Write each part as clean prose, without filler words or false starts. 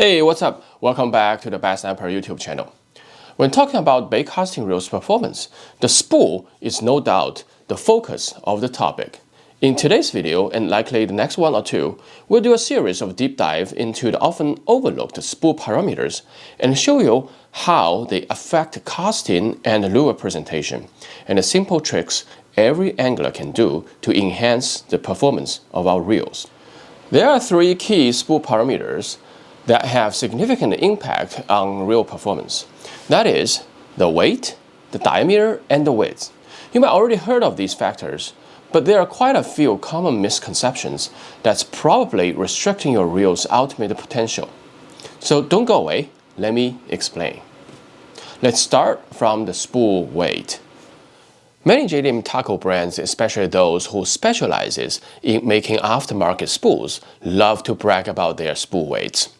Hey, what's up? Welcome back to the Bass Sniper YouTube channel. When talking about baitcasting reels performance, the spool is no doubt the focus of the topic. In today's video, and likely the next one or two, we'll do a series of deep dive into the often overlooked spool parameters and show you how they affect casting and lure presentation, and the simple tricks every angler can do to enhance the performance of our reels. There are three key spool parameters that have significant impact on reel performance. That is the weight, the diameter, and the width. You might already heard of these factors, but there are quite a few common misconceptions that's probably restricting your reel's ultimate potential. So don't go away, let me explain. Let's start from the spool weight. Many JDM tackle brands, especially those who specializes in making aftermarket spools, love to brag about their spool weights.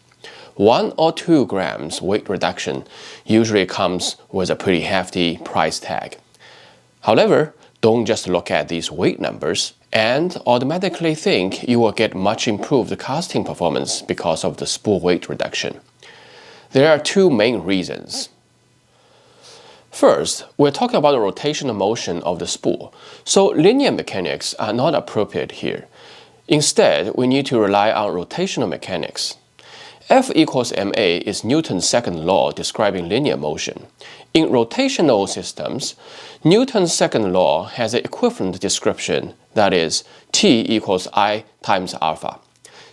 1 or 2 grams weight reduction usually comes with a pretty hefty price tag. However, don't just look at these weight numbers and automatically think you will get much improved casting performance because of the spool weight reduction. There are 2 main reasons. First, we're talking about the rotational motion of the spool, so linear mechanics are not appropriate here. Instead, we need to rely on rotational mechanics. F equals ma is Newton's second law describing linear motion. In rotational systems, Newton's second law has an equivalent description, that is, T equals I times alpha.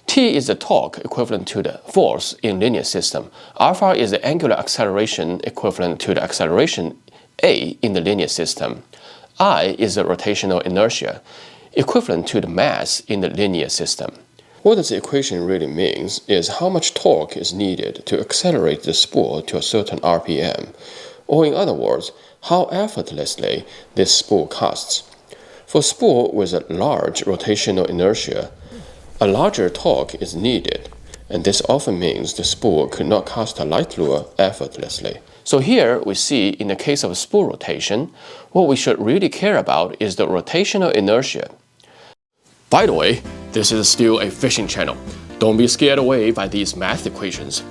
T is the torque equivalent to the force in linear system. Alpha is the angular acceleration equivalent to the acceleration A in the linear system. I is the rotational inertia equivalent to the mass in the linear system. What this equation really means is how much torque is needed to accelerate the spool to a certain RPM, or in other words, how effortlessly this spool casts. For spool with a large rotational inertia, a larger torque is needed, and this often means the spool could not cast a light lure effortlessly. So here we see, in the case of spool rotation, what we should really care about is the rotational inertia. By the way, this is still a fishing channel. Don't be scared away by these math equations.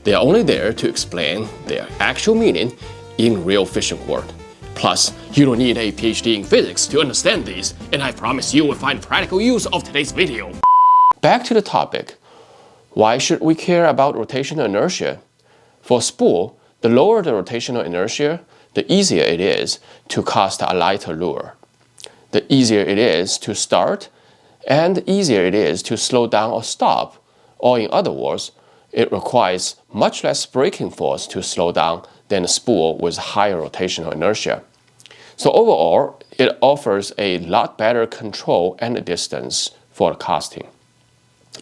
They are only there to explain their actual meaning in real fishing world. Plus, you don't need a PhD in physics to understand these, and I promise you will find practical use of today's video. Back to the topic. Why should we care about rotational inertia? For spool, the lower the rotational inertia, the easier it is to cast a lighter lure. The easier it is to start, and the easier it is to slow down or stop, or in other words, it requires much less braking force to slow down than a spool with higher rotational inertia. So overall, it offers a lot better control and distance for casting.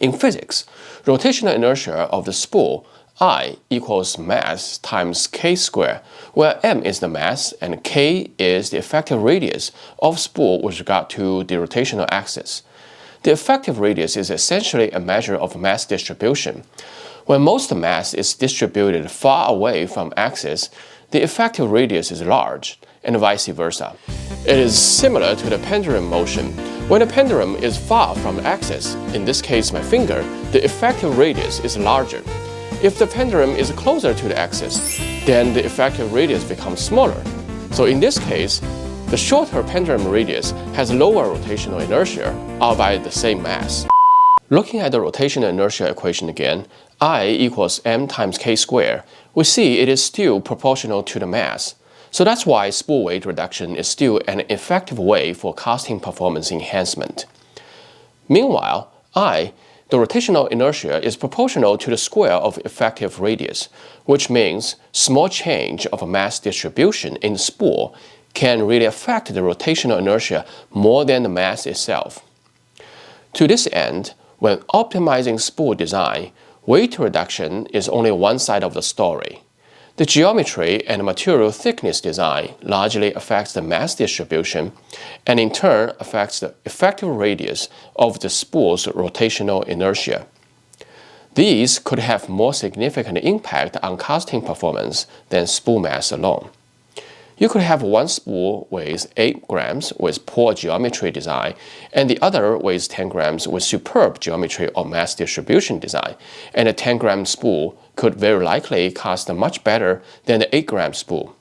In physics, rotational inertia of the spool I equals mass times k squared, where m is the mass and k is the effective radius of spool with regard to the rotational axis. The effective radius is essentially a measure of mass distribution. When most mass is distributed far away from axis, the effective radius is large, and vice versa. It is similar to the pendulum motion. When the pendulum is far from the axis, in this case my finger, the effective radius is larger. If the pendulum is closer to the axis, then the effective radius becomes smaller. So in this case, the shorter pendulum radius has lower rotational inertia, albeit the same mass. Looking at the rotational inertia equation again, I equals m times k squared, we see it is still proportional to the mass. So that's why spool weight reduction is still an effective way for casting performance enhancement. Meanwhile, I, the rotational inertia, is proportional to the square of effective radius, which means small change of mass distribution in the spool can really affect the rotational inertia more than the mass itself. To this end, when optimizing spool design, weight reduction is only one side of the story. The geometry and material thickness design largely affects the mass distribution and in turn affects the effective radius of the spool's rotational inertia. These could have more significant impact on casting performance than spool mass alone. You could have one spool weighs 8 grams with poor geometry design, and the other weighs 10 grams with superb geometry or mass distribution design, and a 10-gram spool could very likely cast much better than the 8-gram spool.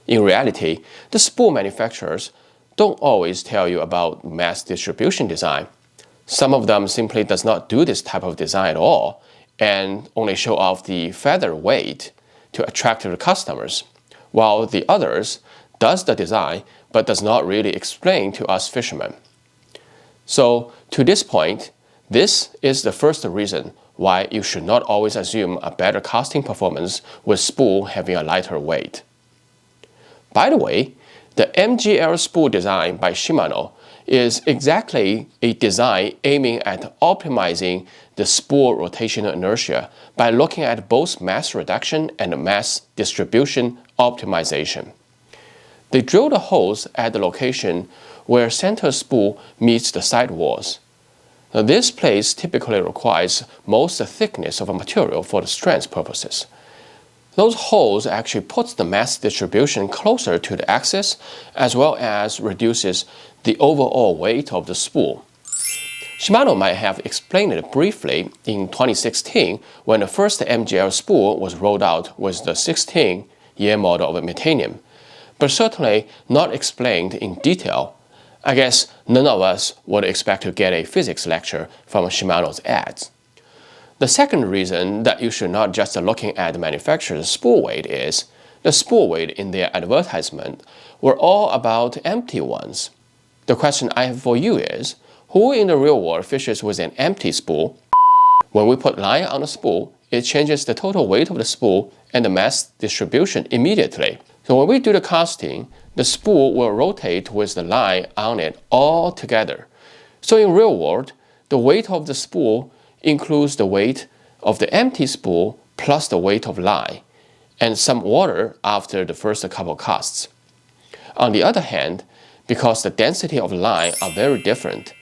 In reality, the spool manufacturers don't always tell you about mass distribution design. Some of them simply does not do this type of design at all and only show off the feather weight to attract the customers, while the others does the design but does not really explain to us fishermen. So to this point, this is the first reason why you should not always assume a better casting performance with spool having a lighter weight. By the way, the MGL spool design by Shimano is exactly a design aiming at optimizing the spool rotational inertia by looking at both mass reduction and mass distribution optimization. They drill the holes at the location where center spool meets the side walls. Now, this place typically requires most thickness of a material for the strength purposes. Those holes actually puts the mass distribution closer to the axis as well as reduces the overall weight of the spool. Shimano might have explained it briefly in 2016 when the first MGL spool was rolled out with the 16-year model of Metanium, but certainly not explained in detail. I guess none of us would expect to get a physics lecture from Shimano's ads. The second reason that you should not just looking at the manufacturer's spool weight is the spool weight in their advertisement were all about empty ones. The question I have for you is, who in the real world fishes with an empty spool? When we put line on the spool, it changes the total weight of the spool and the mass distribution immediately. So when we do the casting, the spool will rotate with the line on it all together. So in real world, the weight of the spool includes the weight of the empty spool plus the weight of line, and some water after the first couple casts. On the other hand, because the density of line are very different,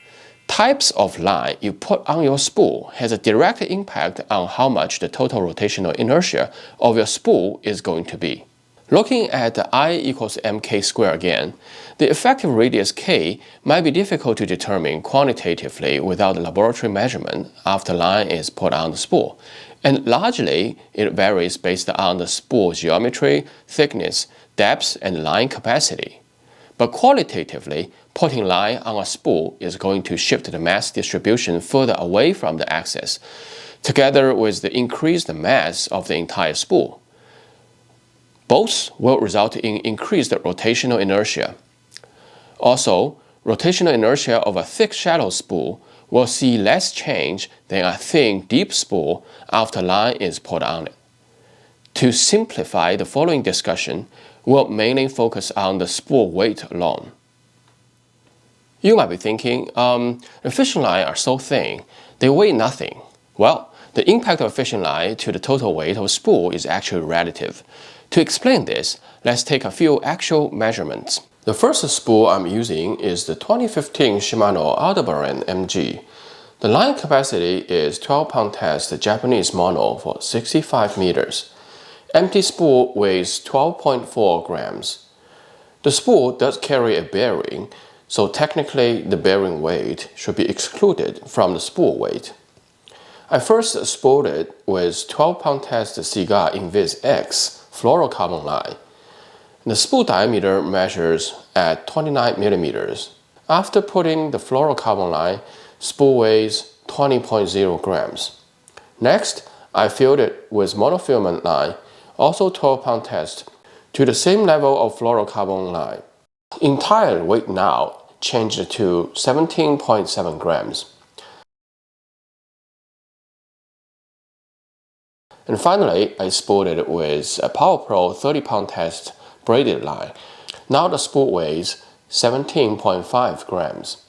types of line you put on your spool has a direct impact on how much the total rotational inertia of your spool is going to be. Looking at the I equals mk squared again, the effective radius k might be difficult to determine quantitatively without laboratory measurement after line is put on the spool, and largely it varies based on the spool geometry, thickness, depth, and line capacity. But qualitatively, putting line on a spool is going to shift the mass distribution further away from the axis, together with the increased mass of the entire spool. Both will result in increased rotational inertia. Also, rotational inertia of a thick shallow spool will see less change than a thin deep spool after line is put on it. To simplify the following discussion, we'll mainly focus on the spool weight alone. You might be thinking, the fishing line are so thin, they weigh nothing. Well, the impact of a fishing line to the total weight of a spool is actually relative. To explain this, let's take a few actual measurements. The first spool I'm using is the 2015 Shimano Aldebaran MG. The line capacity is 12-pound test Japanese mono for 65 meters. Empty spool weighs 12.4 grams. The spool does carry a bearing, so technically the bearing weight should be excluded from the spool weight. I first spooled it with 12-pound test Cigar Invis X fluorocarbon line. The spool diameter measures at 29 millimeters. After putting the fluorocarbon line, spool weighs 20.0 grams. Next, I filled it with monofilament line, also 12-pound test, to the same level of fluorocarbon line. Entire weight now changed to 17.7 grams. And finally, I spooled it with a Power Pro 30-pound test braided line. Now the spool weighs 17.5 grams.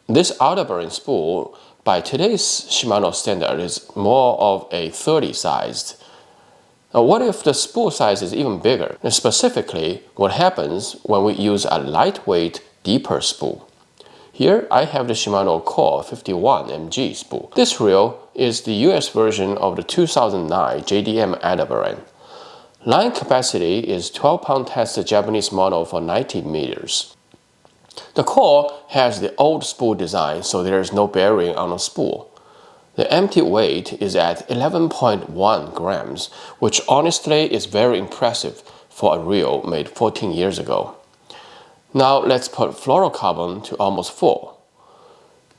This Aldebaran spool, by today's Shimano standard, is more of a 30-sized. Now what if the spool size is even bigger? And specifically, what happens when we use a lightweight, deeper spool? Here I have the Shimano Core 51 MG spool. This reel is the US version of the 2009 JDM Aldebaran. Line capacity is 12-pound tested Japanese model for 90 meters. The core has the old spool design, so there is no bearing on the spool. The empty weight is at 11.1 grams, which honestly is very impressive for a reel made 14 years ago. Now let's put fluorocarbon to almost full.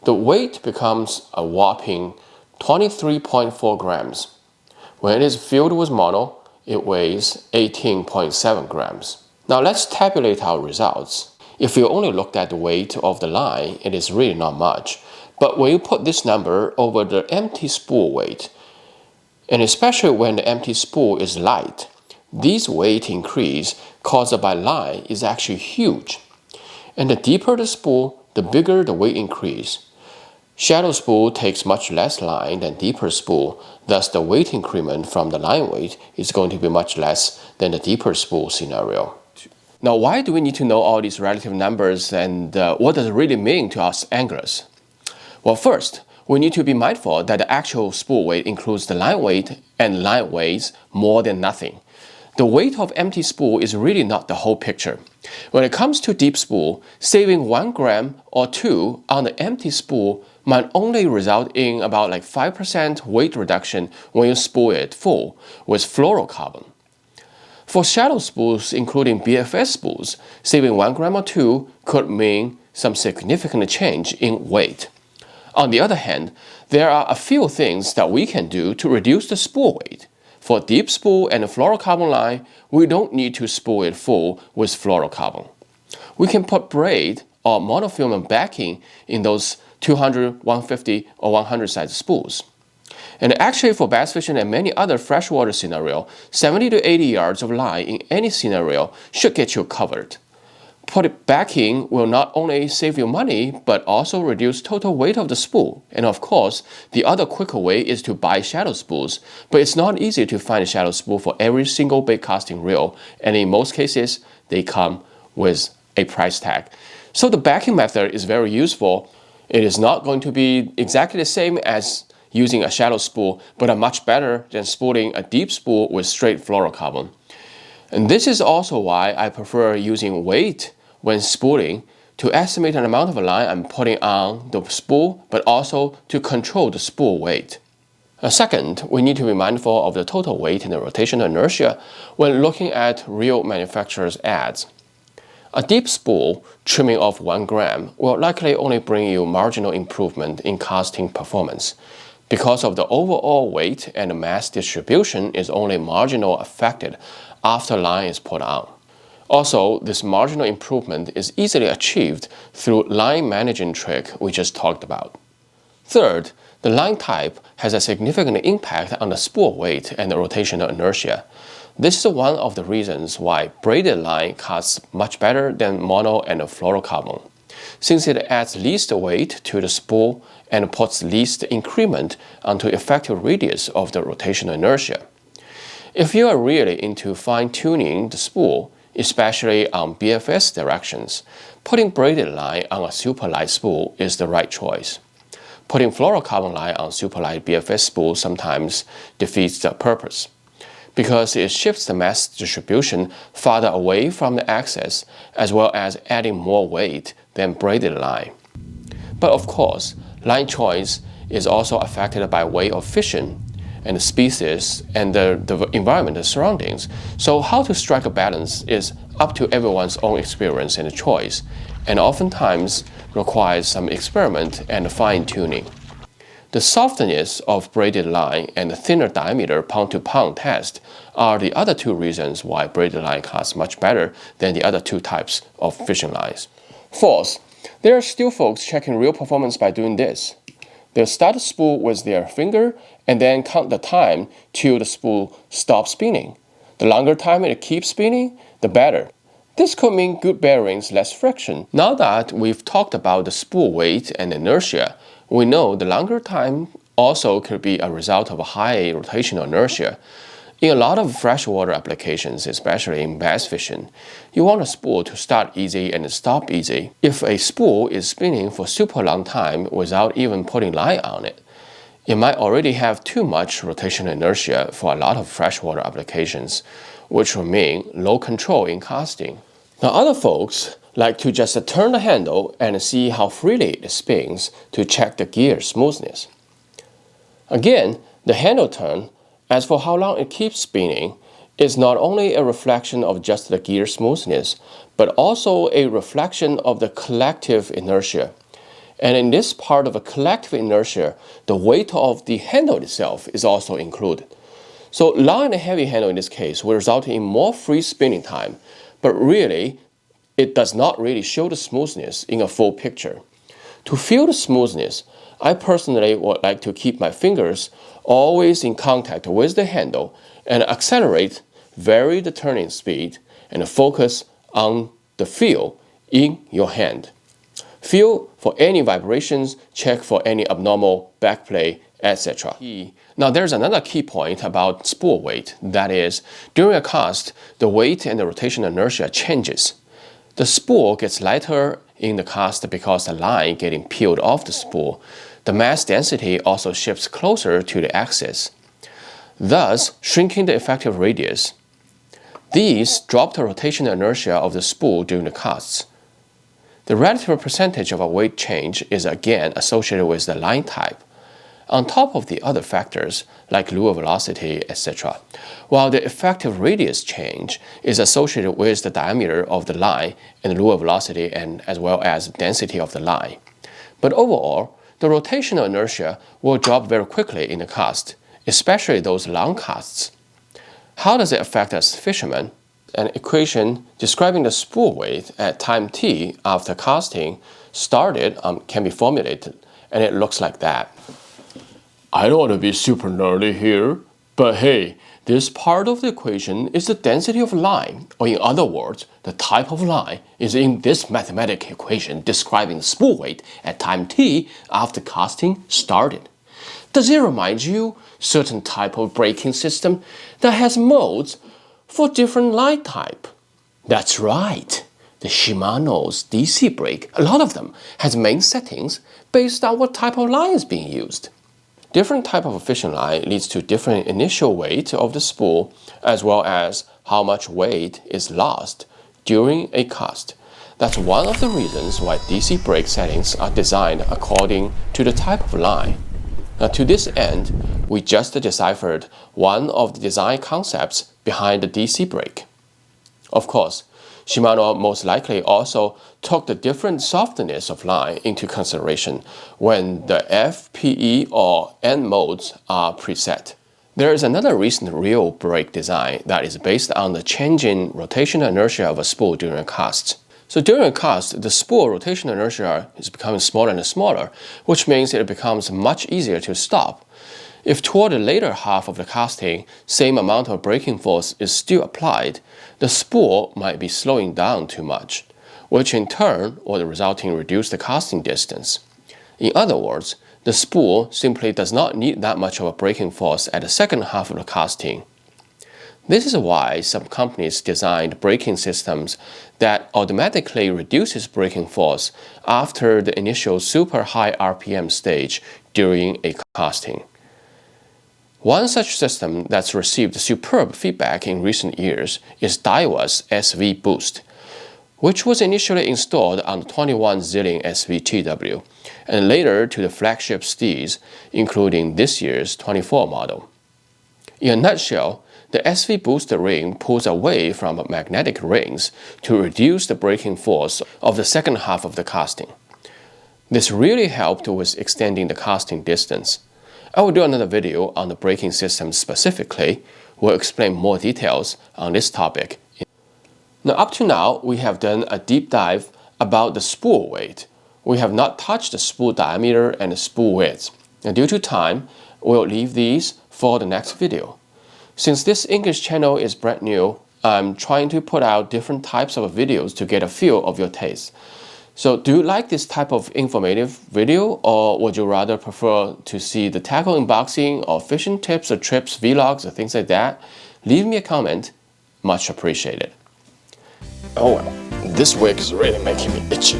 The weight becomes a whopping 23.4 grams. When it is filled with mono, it weighs 18.7 grams. Now let's tabulate our results. If you only looked at the weight of the line, it is really not much. But when you put this number over the empty spool weight, and especially when the empty spool is light, this weight increase caused by line is actually huge. And the deeper the spool, the bigger the weight increase. Shallow spool takes much less line than deeper spool, thus the weight increment from the line weight is going to be much less than the deeper spool scenario. Now, why do we need to know all these relative numbers, and what does it really mean to us anglers? Well, first, we need to be mindful that the actual spool weight includes the line weight, and line weighs more than nothing. The weight of empty spool is really not the whole picture. When it comes to deep spool, saving 1 gram or 2 on the empty spool might only result in about 5% weight reduction when you spool it full with fluorocarbon. For shallow spools, including BFS spools, saving 1 gram or 2 could mean some significant change in weight. On the other hand, there are a few things that we can do to reduce the spool weight. For deep spool and fluorocarbon line, we don't need to spool it full with fluorocarbon. We can put braid or monofilament backing in those 200, 150, or 100 size spools. And actually for bass fishing and many other freshwater scenarios, 70 to 80 yards of line in any scenario should get you covered. Put backing will not only save you money, but also reduce total weight of the spool. And of course, the other quicker way is to buy shallow spools, but it's not easy to find a shallow spool for every single bait casting reel, and in most cases, they come with a price tag. So the backing method is very useful. It is not going to be exactly the same as using a shallow spool, but are much better than spooling a deep spool with straight fluorocarbon. And this is also why I prefer using weight when spooling to estimate an amount of line I'm putting on the spool, but also to control the spool weight. Second, we need to be mindful of the total weight and the rotational inertia when looking at reel manufacturers' ads. A deep spool trimming off 1 gram will likely only bring you marginal improvement in casting performance, because of the overall weight and mass distribution is only marginal affected after line is put on. Also, this marginal improvement is easily achieved through line managing trick we just talked about. Third, the line type has a significant impact on the spool weight and the rotational inertia. This is one of the reasons why braided line casts much better than mono and fluorocarbon, since it adds least weight to the spool and puts least increment onto effective radius of the rotational inertia. If you are really into fine-tuning the spool, especially on BFS directions, putting braided line on a super light spool is the right choice. Putting fluorocarbon line on super light BFS spool sometimes defeats the purpose, because it shifts the mass distribution farther away from the axis, as well as adding more weight than braided line. But of course, line choice is also affected by way of fishing and the species and the environment, the surroundings. So how to strike a balance is up to everyone's own experience and choice, and oftentimes requires some experiment and fine-tuning. The softness of braided line and the thinner diameter pound-to-pound test are the other two reasons why braided line casts much better than the other two types of fishing lines. Fourth, there are still folks checking reel performance by doing this. They'll start the spool with their finger and then count the time till the spool stops spinning. The longer time it keeps spinning, the better. This could mean good bearings, less friction. Now that we've talked about the spool weight and inertia, we know the longer time also could be a result of a high rotational inertia. In a lot of freshwater applications, especially in bass fishing, you want a spool to start easy and stop easy. If a spool is spinning for super long time without even putting line on it, it might already have too much rotational inertia for a lot of freshwater applications, which will mean low control in casting. Now other folks like to just turn the handle and see how freely it spins to check the gear smoothness. Again, the handle turn, as for how long it keeps spinning, is not only a reflection of just the gear smoothness, but also a reflection of the collective inertia. And in this part of a collective inertia, the weight of the handle itself is also included. So long and heavy handle in this case will result in more free spinning time, but really, it does not really show the smoothness in a full picture. To feel the smoothness, I personally would like to keep my fingers always in contact with the handle and accelerate, vary the turning speed, and focus on the feel in your hand. Feel for any vibrations, check for any abnormal backplay, etc. Now there's another key point about spool weight, that is, during a cast, the weight and the rotational inertia changes. The spool gets lighter in the cast because the line getting peeled off the spool. The mass density also shifts closer to the axis, thus shrinking the effective radius. These drop the rotational inertia of the spool during the casts. The relative percentage of a weight change is again associated with the line type, on top of the other factors like lure velocity, etc., while the effective radius change is associated with the diameter of the line and lure velocity and as well as density of the line. But overall, the rotational inertia will drop very quickly in the cast, especially those long casts. How does it affect us fishermen? An equation describing the spool weight at time t after casting started can be formulated, and it looks like that. I don't want to be super nerdy here, but hey, this part of the equation is the density of line, or in other words, the type of line is in this mathematical equation describing the spool weight at time t after casting started. Does it remind you certain type of braking system that has modes for different line type? That's right. The Shimano's DC brake, a lot of them, has main settings based on what type of line is being used. Different type of fishing line leads to different initial weight of the spool as well as how much weight is lost during a cast. That's one of the reasons why DC brake settings are designed according to the type of line. Now to this end, we just deciphered one of the design concepts behind the DC brake. Of course, Shimano most likely also took the different softness of line into consideration when the F, PE, or N modes are preset. There is another recent reel brake design that is based on the changing rotational inertia of a spool during a cast. So during a cast, the spool rotational inertia is becoming smaller and smaller, which means it becomes much easier to stop. If toward the later half of the casting, same amount of braking force is still applied, the spool might be slowing down too much, which in turn would result in reduced casting distance. In other words, the spool simply does not need that much of a braking force at the second half of the casting. This is why some companies designed braking systems that automatically reduces braking force after the initial super high RPM stage during a casting. One such system that's received superb feedback in recent years is Daiwa's SV Boost, which was initially installed on the 21 Zillion SVTW and later to the flagship steeds, including this year's 24 model. In a nutshell, the SV Booster ring pulls away from magnetic rings to reduce the braking force of the second half of the casting. This really helped with extending the casting distance. I will do another video on the braking system specifically. We'll explain more details on this topic. Now up to now, we have done a deep dive about the spool weight. We have not touched the spool diameter and the spool width. Now due to time, we'll leave these for the next video. Since this English channel is brand new, I'm trying to put out different types of videos to get a feel of your taste. So do you like this type of informative video, or would you rather prefer to see the tackle unboxing or fishing tips or trips, vlogs or things like that? Leave me a comment, much appreciated. Oh well, this wig is really making me itchy.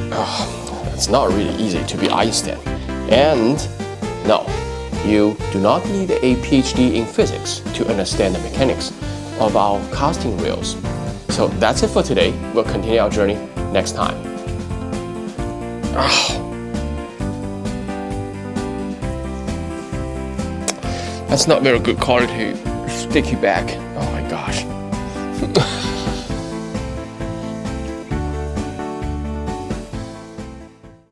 It's not really easy to be Einstein. And no, You do not need a PhD in physics to understand the mechanics of our casting reels. So that's it for today. We'll continue our journey next time. That's not very good quality sticky bag. Oh my gosh.